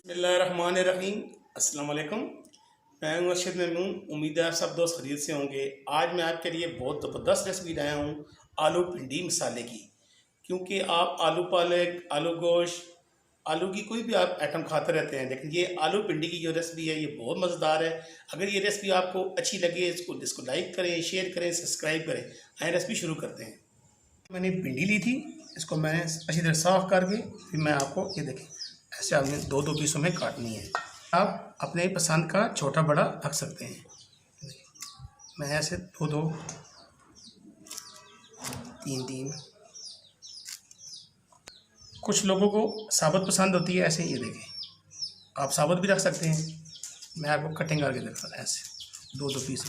बिस्मिल्लाहिर्रहमानिर्रहीम। अस्सलाम वालेकुम। मैं हूं अर्शद ममनून। उम्मीद है आप सब दोस्त खरीद से होंगे। आज मैं आपके लिए बहुत ज़बरदस्त रेसिपी लाया हूं आलू भिंडी मसाले की। क्योंकि आप आलू पालक, आलू गोश्त, आलू की कोई भी आप आइटम खाते रहते हैं, लेकिन ये आलू भिंडी की जो रेसिपी है ये बहुत मज़ेदार है। अगर ये रेसिपी आपको अच्छी लगे इसको लाइक करें, शेयर करें, सब्सक्राइब करें। आए रेसिपी शुरू करते हैं। मैंने भिंडी ली थी, इसको मैंने अच्छी तरह साफ़ करके फिर मैं आपको ये देखें ऐसे आपने दो दो पीसों में काटनी है। आप अपने पसंद का छोटा बड़ा रख सकते हैं। मैं ऐसे दो दो, तीन तीन, कुछ लोगों को साबुत पसंद होती है, ऐसे ये देखें आप साबुत भी रख सकते हैं। मैं आपको कटिंग करके दिखाता हूँ। ऐसे दो दो पीस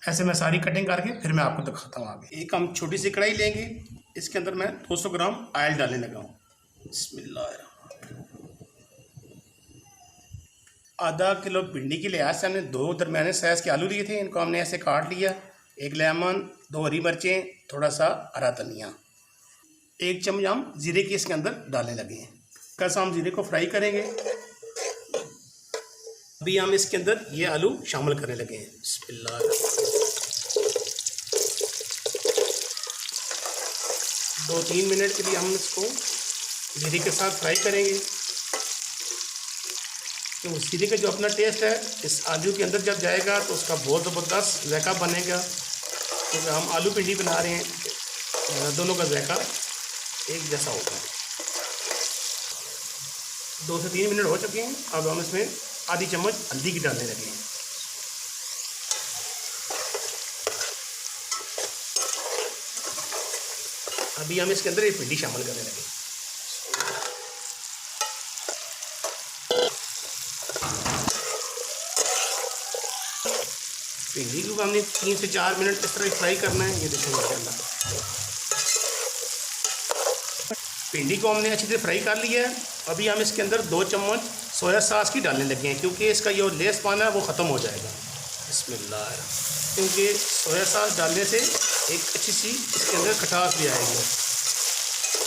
ऐसे मैं सारी कटिंग करके फिर मैं आपको दिखाता हूँ आगे। एक हम छोटी सी कढ़ाई लेंगे, इसके अंदर मैं 200 ग्राम ऑयल डालने लगा हूँ। बिस्मिल्लाह। आधा किलो भिंडी के लिहाज से हमने दो दरमियाने साइज़ के आलू लिए थे, इनको हमने ऐसे काट लिया। एक लेमन, दो हरी मिर्चें, थोड़ा सा हरा धनिया, एक चम्मच हम जीरे की इसके अंदर डालने लगे हैं। कैसा हम जीरे को फ्राई करेंगे। अभी हम इसके अंदर ये आलू शामिल करने लगे हैं। बिस्मिल्लाह। 2-3 मिनट के लिए हम इसको जीरे के साथ फ्राई करेंगे। तो जीरे का जो अपना टेस्ट है इस आलू के अंदर जब जाएगा तो उसका बहुत ज़बरदस्त जायका बनेगा। क्योंकि हम आलू भिंडी बना रहे हैं, दोनों का जायका एक जैसा होगा। 2 से 3 मिनट हो चुके हैं। अब हम इसमें आधी चम्मच हल्दी की डालने लगे हैं। अभी हम इसके अंदर ये भिंडी शामिल करने लगे। भिंडी को हमने 3 से 4 मिनट इस तरह फ्राई करना है। ये देखें माशाल्लाह भिंडी को हमने अच्छी तरह फ्राई कर लिया है। अभी हम इसके अंदर 2 चम्मच सोया सॉस की डालने लगे हैं, क्योंकि इसका जो लेसपन है वो ख़त्म हो जाएगा। बिस्मिल्लाह। क्योंकि सोया सॉस डालने से एक अच्छी सी इसके अंदर खटास भी आएगी।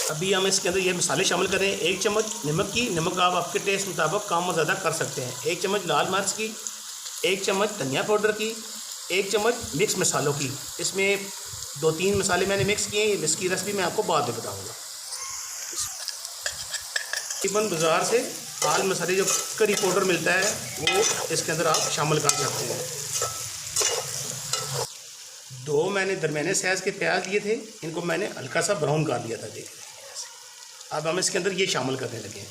अभी हम इसके अंदर ये मसाले शामिल करें। 1 चम्मच नमक की, नमक आप आपके टेस्ट मुताबिक कम और ज़्यादा कर सकते हैं। 1 चम्मच लाल मिर्च की, 1 चम्मच धनिया पाउडर की, 1 चम्मच मिक्स मसालों की। इसमें 2-3 मसाले मैंने मिक्स किए हैं, इसकी रेसिपी मैं आपको बाद में बताऊँगा। तकरीबन बाज़ार से लाल मसाले जो करी पाउडर मिलता है वो इसके अंदर आप शामिल कर सकते हैं। 2 मैंने दरमियाने साइज़ के प्याज लिए थे, इनको मैंने हल्का सा ब्राउन कर लिया था। देखिए अब हम इसके अंदर ये शामिल करने लगे हैं।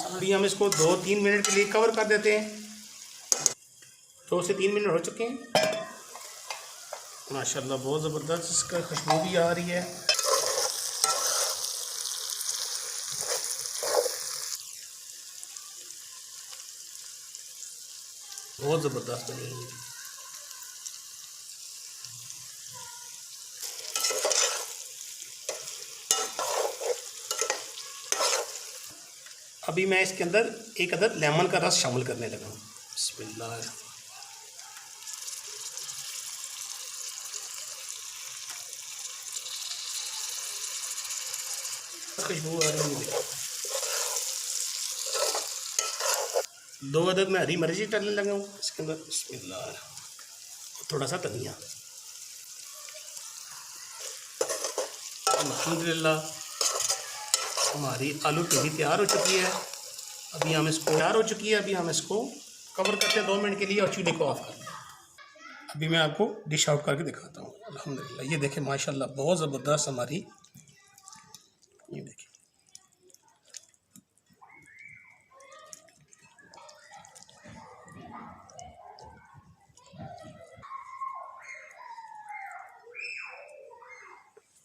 अभी हम इसको 2-3 मिनट के लिए कवर कर देते हैं। 2 से 3 मिनट हो चुके हैं। माशाल्लाह बहुत ज़बरदस्त इसका खुशबू भी आ रही है। बहुत ज़बरदस्त बनी है। अभी मैं इसके अंदर एक अदद लेमन का रस शामिल करने लगा हूँ। बिस्मिल्लाह। खुशबू आ रही है। 2 अदद मैं हरी मिर्ची डालने लगा हूँ इसके अंदर। बिस्मिल्लाह। थोड़ा सा धनिया। अल्हम्दुलिल्लाह हमारी आलू भिंडी तैयार हो चुकी है। अभी हम इसको तैयार हो चुकी है। अभी हम इसको कवर करते हैं 2 मिनट के लिए और चूल्हे को ऑफ कर दें। अभी मैं आपको डिश आउट करके दिखाता हूँ। अल्हम्दुलिल्लाह ये देखें माशाल्लाह बहुत ज़बरदस्त हमारी, ये देखिए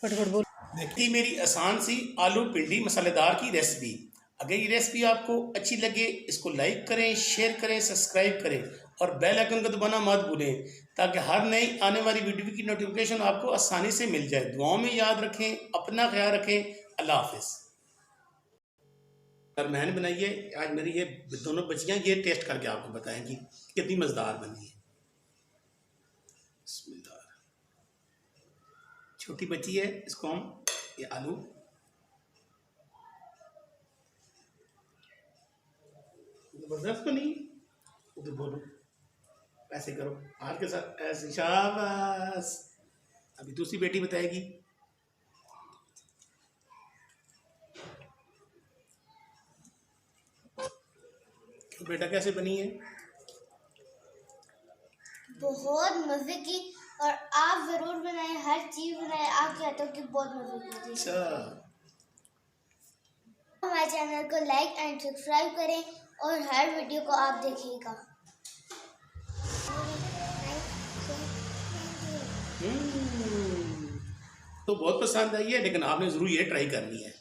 फटाफट बोल। देखिए मेरी आसान सी आलू भिंडी मसालेदार की रेसिपी। अगर ये रेसिपी आपको अच्छी लगे इसको लाइक करें, शेयर करें, सब्सक्राइब करें और बेल आइकन को दबाना मत भूलें, ताकि हर नई आने वाली वीडियो की नोटिफिकेशन आपको आसानी से मिल जाए। दुआओं में याद रखें, अपना ख्याल रखें। अल्लाह हाफिज़। और मैंने बनाई है आज, मेरी ये दोनों बच्चियाँ ये टेस्ट करके आपको बताएंगी कितनी मज़ेदार बनी है। छोटी बची है, इसको हम ये आलू जबरदस्त बनी। उधर बोलो, ऐसे करो हाथ के साथ, ऐसे, शाबाश। अभी दूसरी बेटी बताएगी। तो बेटा कैसे बनी है? बहुत मजे की। और आप जरूर बनाएं, हर चीज बनाएं आपके हाथों की बहुत मजे की। अच्छा, हमारे चैनल को लाइक एंड सब्सक्राइब करें और हर वीडियो को आप देखिएगा। तो बहुत पसंद आई है, लेकिन आपने जरूर ये ट्राई करनी है।